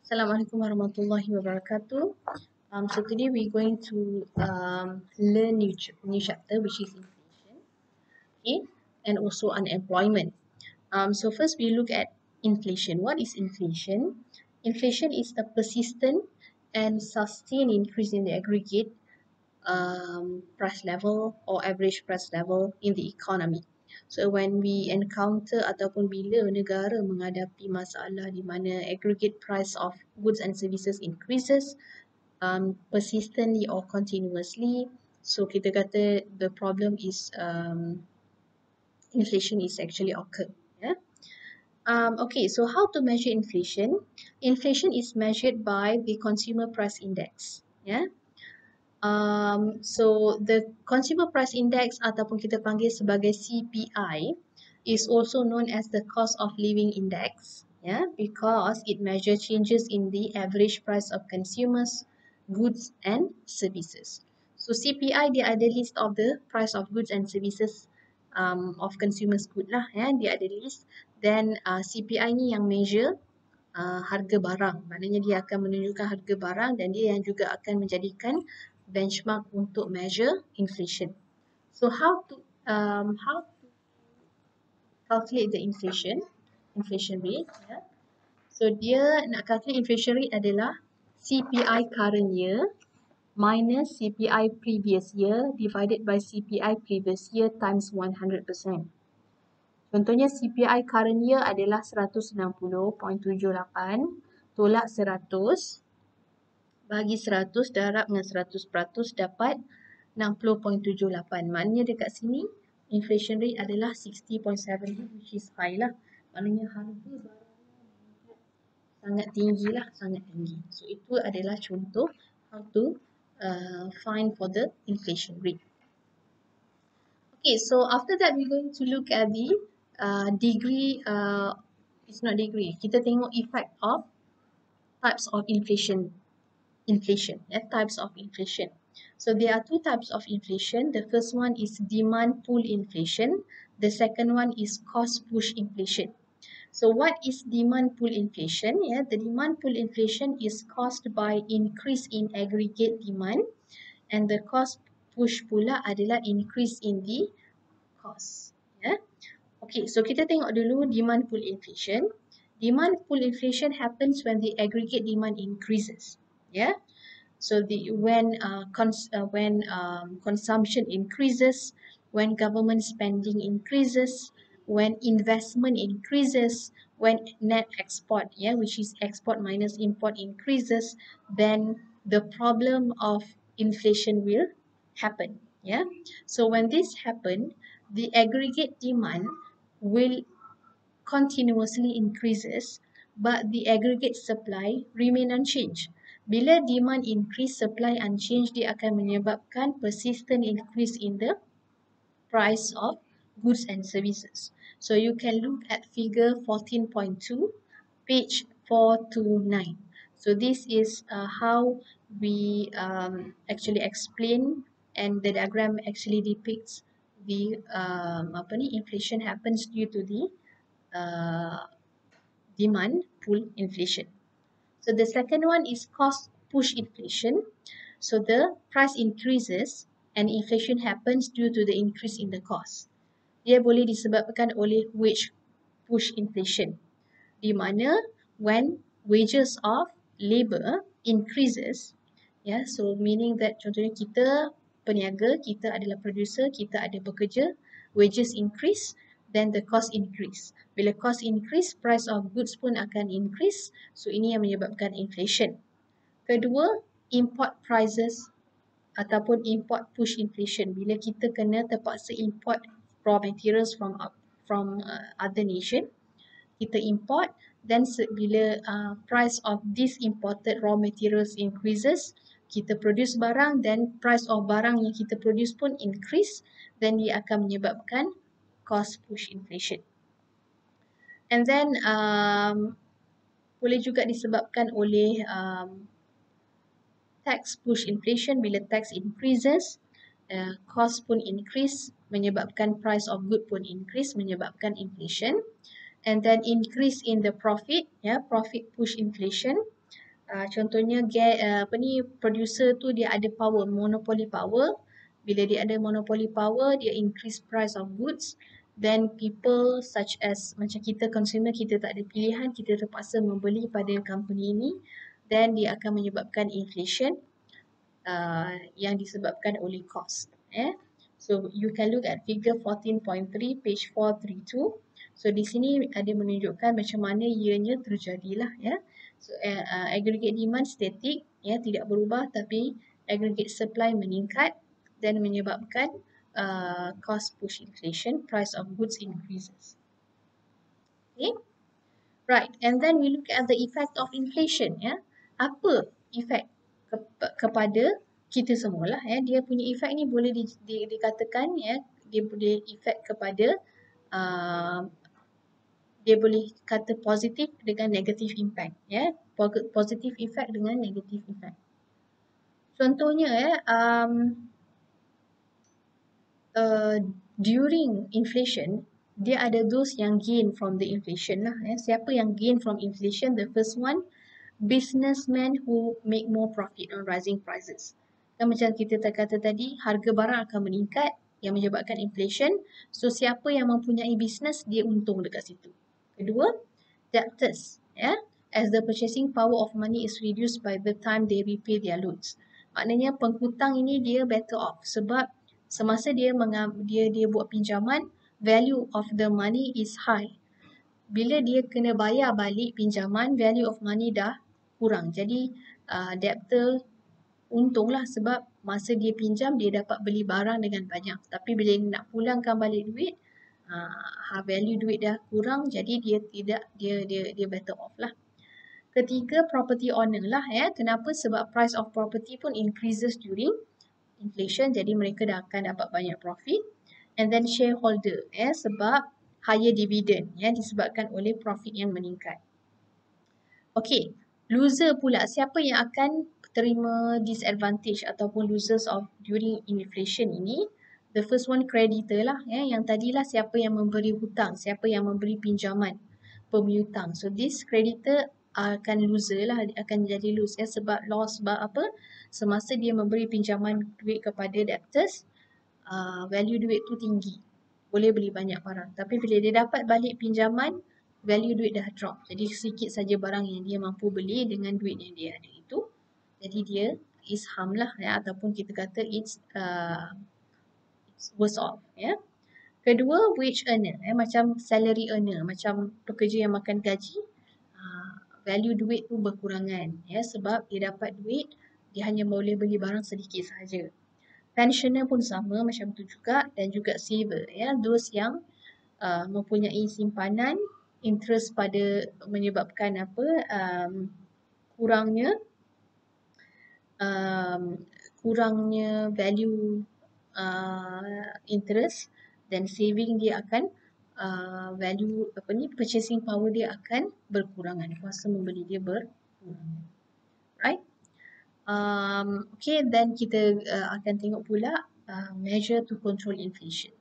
Assalamualaikum warahmatullahi wabarakatuh. So today we're going to learn new chapter, which is inflation, okay, and also unemployment. So first we look at inflation. What is inflation? Inflation is the persistent and sustained increase in the aggregate price level or average price level in the economy. So when we encounter ataupun bila negara menghadapi masalah di mana aggregate price of goods and services increases persistently or continuously, so kita kata the problem is inflation is actually occur. Yeah. Okay, so how to measure inflation? Inflation is measured by the consumer price index. Yeah. So the consumer price index ataupun kita panggil sebagai CPI is also known as the cost of living index, yeah, because it measures changes in the average price of consumers, goods and services. So CPI dia ada list of the price of goods and services of consumers good lah, ya, dia ada list. Then CPI ni yang measure harga barang, maknanya dia akan menunjukkan harga barang dan dia yang juga akan menjadikan benchmark untuk measure inflation. So how to calculate the inflation rate? Yeah. So dia nak calculate inflation rate adalah CPI current year minus CPI previous year divided by CPI previous year times 100%. Contohnya CPI current year adalah 160.78 tolak 100 bagi 100 darab dengan 100% dapat 60.78. Maknanya dekat sini inflation rate adalah 60.7, which is high lah. Maknanya harga barang sangat tinggi lah, sangat tinggi. So itu adalah contoh how to find for the inflation rate. Okay, so after that we're going to look at the degree, it's not degree, kita tengok effect of types of inflation, types of inflation. So there are two types of inflation. The first one is demand pull inflation. The second one is cost push inflation. So what is demand pull inflation? Yeah, the demand pull inflation is caused by increase in aggregate demand, and the cost push pula adalah increase in the cost. Yeah. Okay, so kita tengok dulu demand pull inflation. Demand pull inflation happens when the aggregate demand increases. Yeah. So when consumption increases, when government spending increases, when investment increases, when net export, yeah, which is export minus import increases, then the problem of inflation will happen. Yeah. So when this happens, the aggregate demand will continuously increases, but the aggregate supply remain unchanged. Bila demand increase, supply unchanged, dia akan menyebabkan persistent increase in the price of goods and services. So you can look at figure 14.2, page 429. So this is how we actually explain, and the diagram actually depicts the inflation happens due to the demand pull inflation. So the second one is cost push inflation. So the price increases and inflation happens due to the increase in the cost. Dia boleh disebabkan oleh wage push inflation, di mana when wages of labor increases, yeah, so meaning that contohnya kita peniaga, kita adalah producer, kita ada bekerja, wages increase, then the cost increase. Bila cost increase, price of goods pun akan increase. So ini yang menyebabkan inflation. Kedua, import prices ataupun import push inflation. Bila kita kena terpaksa import raw materials from other nation, kita import, then bila price of this imported raw materials increases, kita produce barang, then price of barang yang kita produce pun increase, then dia akan menyebabkan cost push inflation. And then boleh juga disebabkan oleh tax push inflation. Bila tax increases, cost pun increase, menyebabkan price of good pun increase, menyebabkan inflation. And then increase in the profit, yeah, profit push inflation. Contohnya producer tu dia ada power, monopoly power. Bila dia ada monopoly power, dia increase price of goods. Then people such as macam kita consumer, kita tak ada pilihan, kita terpaksa membeli pada company ini. Then dia akan menyebabkan inflation yang disebabkan oleh cost. So you can look at figure 14.3 page 432. So di sini ada menunjukkan macam mana ianya terjadilah ya. So aggregate demand static ya, tidak berubah, tapi aggregate supply meningkat dan menyebabkan cost push inflation, price of goods increases. Okay. Right, and then we look at the effect of inflation ya. Apa efek kepada kita semualah ya. Dia punya efek ni boleh dikatakan ya, dia boleh efek kepada dia boleh kata positif dengan negative impact ya. Positive effect dengan negative effect. Contohnya ya, during inflation, dia ada those yang gain from the inflation lah. Siapa yang gain from inflation? The first one, businessmen who make more profit on rising prices. Kan macam kita kata tadi, harga barang akan meningkat yang menyebabkan inflation. So siapa yang mempunyai business, dia untung dekat situ. Kedua, debtors. As the purchasing power of money is reduced by the time they repay their loans. Maknanya penghutang ini dia better off sebab semasa dia buat pinjaman, value of the money is high. Bila dia kena bayar balik pinjaman, value of money dah kurang. Jadi debtor untunglah sebab masa dia pinjam dia dapat beli barang dengan banyak. Tapi bila dia nak pulangkan balik duit, value duit dah kurang, jadi dia better off lah. Ketiga, property owner lah ya. Kenapa? Sebab price of property pun increases during inflation, jadi mereka dah akan dapat banyak profit. And then shareholder ya, sebab higher dividend ya, disebabkan oleh profit yang meningkat. Okay, loser pula, siapa yang akan terima disadvantage ataupun losers of during inflation ini? The first one, creditor lah ya. Yang tadilah siapa yang memberi hutang, siapa yang memberi pinjaman, pemiutang. So this creditor akan loser lah, akan jadi lose ya. Sebab loss, sebab apa? Semasa dia memberi pinjaman duit kepada debtors, value duit tu tinggi, boleh beli banyak barang. Tapi bila dia dapat balik pinjaman, value duit dah drop. Jadi sedikit saja barang yang dia mampu beli dengan duit yang dia ada itu. Jadi dia is harm lah ya, ataupun kita kata it's worse off ya. Kedua, wage earner macam salary earner, macam pekerja yang makan gaji, value duit tu berkurangan ya, sebab dia dapat duit, dia hanya boleh beli barang sedikit sahaja. Pensioner pun sama macam tu juga, dan juga saver ya, those yang mempunyai simpanan, interest pada menyebabkan apa, kurangnya value interest, dan saving dia akan value purchasing power dia akan berkurangan, kuasa membeli dia berkurang. Right? Okay, then kita akan tengok pula measure to control inflation.